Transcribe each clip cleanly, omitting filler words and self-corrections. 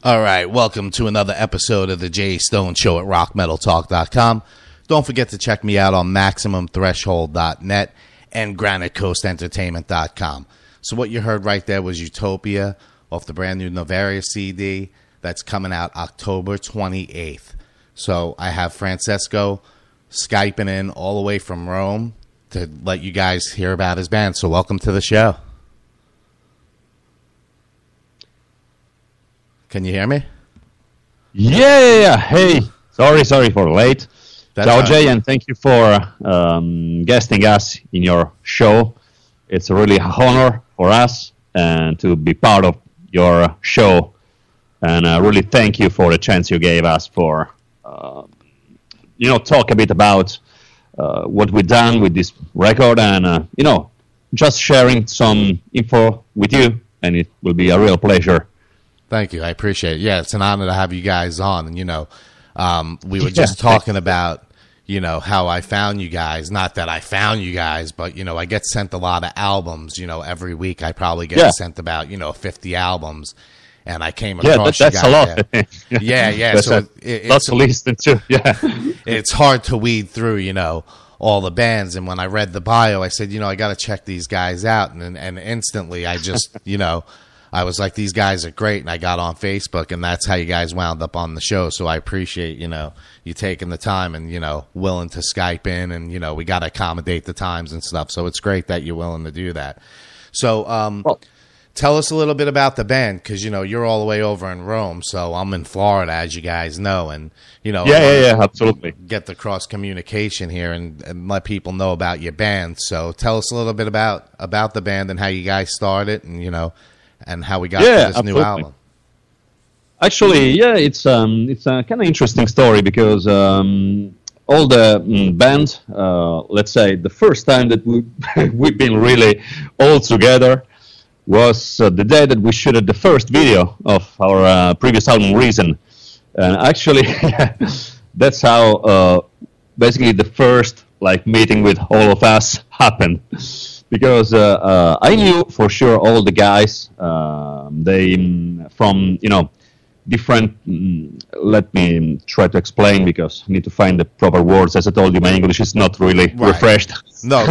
All right, welcome to another episode of the Jay Stone Show at rockmetaltalk.com. Don't forget to check me out on MaximumThreshold.net and GraniteCoastEntertainment.com. So what you heard right there was Utopia off the brand new NOVERIA CD that's coming out October 28th. So I have Francesco Skyping in all the way from Rome to let you guys hear about his band. So welcome to the show. Can you hear me? Yeah. Hey, sorry for late. That's Ciao, right. Jay, and thank you for guesting us in your show. It's a really honor for us and to be part of your show. And really thank you for the chance you gave us for, talk a bit about what we've done with this record and, just sharing some info with you. And it will be a real pleasure. Thank you. I appreciate it. Yeah, it's an honor to have you guys on. And, we were just talking about, how I found you guys. Not that I found you guys, but, I get sent a lot of albums. Every week I probably get sent about, 50 albums. And I came across you guys. That's a lot. Yeah. So it's lots to listen to. Yeah. It's hard to weed through, all the bands. And when I read the bio, I said, I got to check these guys out. And instantly I just, I was like, these guys are great, and I got on Facebook, and that's how you guys wound up on the show. So I appreciate, you taking the time and, willing to Skype in, and, we got to accommodate the times and stuff. So it's great that you're willing to do that. So tell us a little bit about the band, because, you're all the way over in Rome, so I'm in Florida, as you guys know, and, Yeah, absolutely. Get the cross communication here and let people know about your band. So tell us a little bit about the band and how you guys started, and, and how we got to this absolutely. new album. Actually, it's a kind of interesting story because all the band, let's say, the first time that we've been really all together was the day that we shot the first video of our previous album, Reason. And actually, that's how basically the first meeting with all of us happened. Because I knew for sure all the guys, they from, different, let me try to explain because I need to find the proper words. As I told you, my English is not really refreshed. No,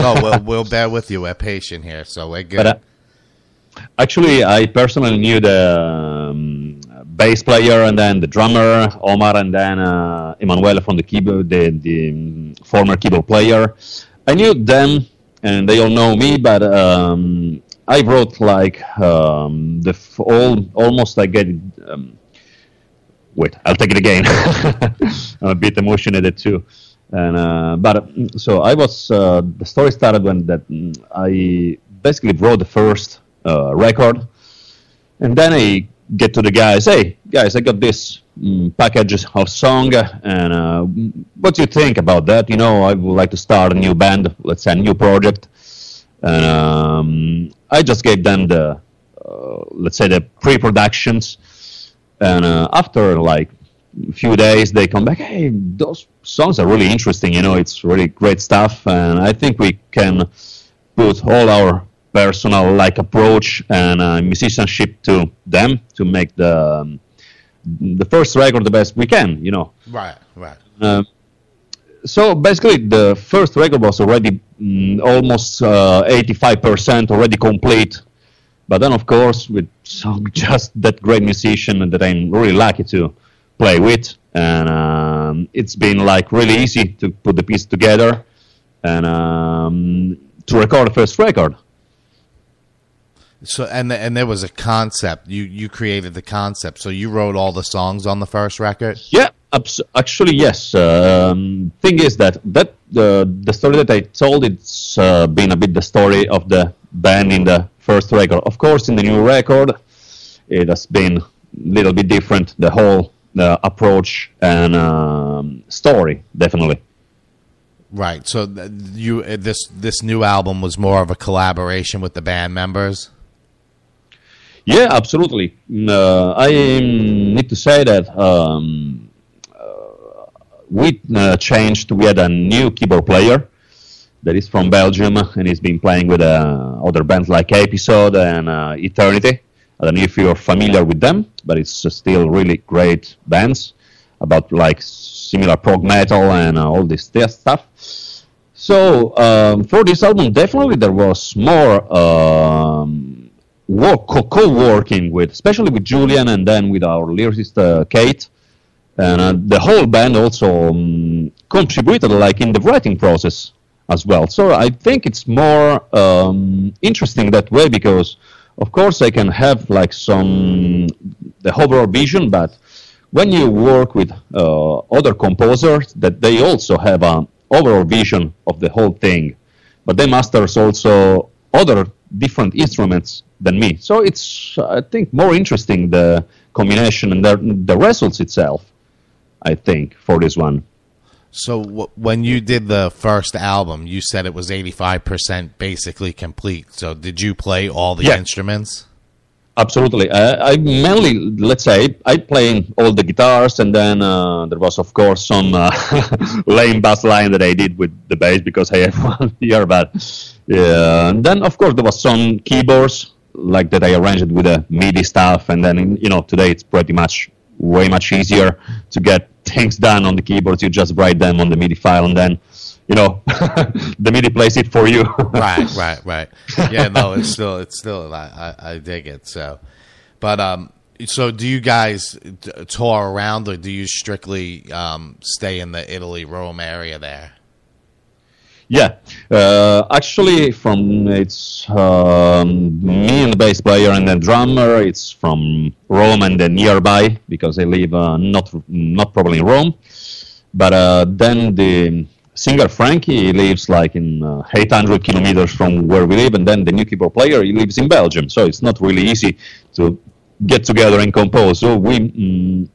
we'll bear with you. We're patient here, so we're good. But actually, I personally knew the bass player and then the drummer, Omar, and then Emanuele from the keyboard, the former keyboard player. I knew them. And they all know me, but I wrote almost like wait, I'll take it again. I'm a bit emotional too. And but so I was. The story started when I basically wrote the first record, and then I get to the guys. Hey guys, I got this package of song, and what do you think about that? I would like to start a new band, let's say a new project. And I just gave them the, let's say, the pre-productions. And after a few days, they come back. Hey, those songs are really interesting. It's really great stuff, and I think we can put all our personal approach and musicianship to them to make the first record the best we can, Right. So basically, the first record was already almost 85% already complete. But then, of course, with just that great musician that I'm really lucky to play with, and it's been really easy to put the piece together and to record the first record. So and there was a concept. You created the concept. So you wrote all the songs on the first record? Yeah, actually yes. Thing is that the story that I told, it's been a bit the story of the band in the first record. Of course, in the new record, it has been a little bit different. The whole approach and story, definitely. Right. So this new album was more of a collaboration with the band members? Yeah, absolutely. I need to say that we changed. We had a new keyboard player that is from Belgium, and he's been playing with other bands like Episode and Eternity. I don't know if you're familiar with them, but it's still really great bands about like similar prog metal and all this stuff. So for this album, definitely there was more co-working with, especially with Julian and then with our lyricist Kate. And the whole band also contributed like in the writing process as well. So I think it's more interesting that way because, of course, I can have like the overall vision, but when you work with other composers, that they also have an overall vision of the whole thing, but they masters also other different instruments than me. So it's, I think, more interesting the combination and the results itself, I think, for this one. So when you did the first album, you said it was 85% basically complete. So did you play all the instruments? Absolutely. I mainly, let's say, I play all the guitars, and then there was, of course, some lame bass line that I did with the bass because I have one here. But and then, of course, there was some keyboards like that I arranged with the MIDI stuff, and then today it's pretty much way much easier to get things done on the keyboards. You just write them on the MIDI file, and then the MIDI plays it for you. Right. Yeah, no, it's still. I dig it. So, but so do you guys tour around, or do you strictly stay in the Italy, Rome area there? Yeah, actually, it's me and the bass player and the drummer. It's from Rome and then nearby because I live not probably in Rome, but then the singer Frankie lives like in 800 kilometers from where we live, and then the new keyboard player, he lives in Belgium, so it's not really easy to get together and compose. So we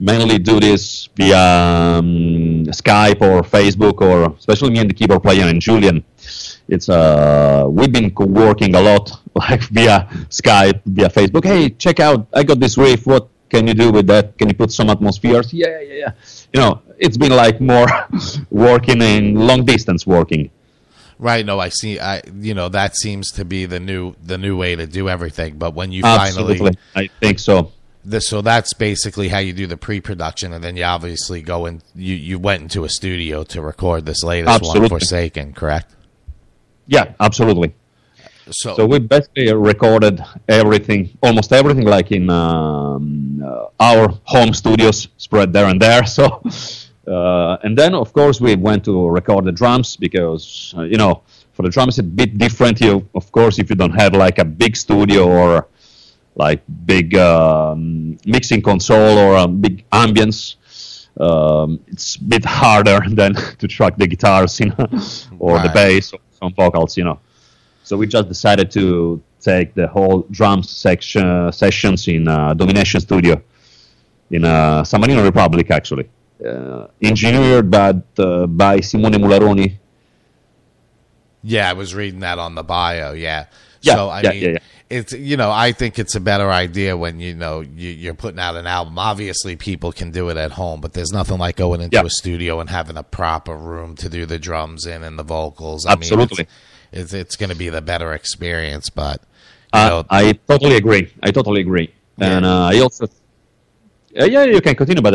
mainly do this via Skype or Facebook, or especially me and the keyboard player and Julian. It's we've been working a lot like via Skype, via Facebook. Hey, check out, I got this riff, what can you do with that? Can you put some atmospheres? Yeah. It's been like more working in long distance working. Right. No, I see. That seems to be the new way to do everything. But when you Absolutely. I think so. So that's basically how you do the pre-production, and then you obviously go and you went into a studio to record this latest one, Forsaken, correct? Yeah, absolutely. So we basically recorded almost everything, like in our home studios spread there and there. So, and then of course we went to record the drums because for the drums it's a bit different. Of course, if you don't have like a big studio or like big mixing console or a big ambience, it's a bit harder than to track the guitars, or the bass or some vocals, So we just decided to take the whole drums sessions in Domination Studio in San Marino Republic, actually. Engineered by Simone Mularoni. Yeah, I was reading that on the bio, yeah. Yeah, so, I mean, it's, I think it's a better idea when, you're putting out an album. Obviously, people can do it at home, but there's nothing like going into a studio and having a proper room to do the drums in and the vocals. Absolutely. It's going to be the better experience, but I totally agree. Yeah. And I also, you can continue, but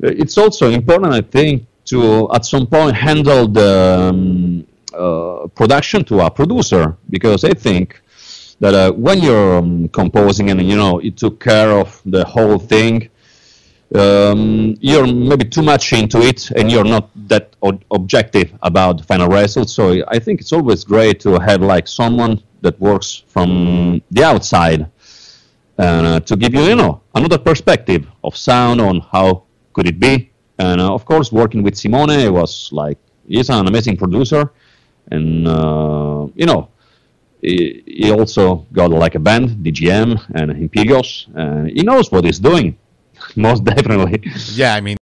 it's also important, I think, to at some point handle the production to a producer, because I think that when you're composing and you took care of the whole thing, you're maybe too much into it and you're not that objective about the final result. So I think it's always great to have like someone that works from the outside and to give you another perspective of sound on how could it be. And of course, working with Simone was like, he's an amazing producer, and he also got like a band, DGM and Imperios, and he knows what he's doing. Most definitely. Yeah, I mean,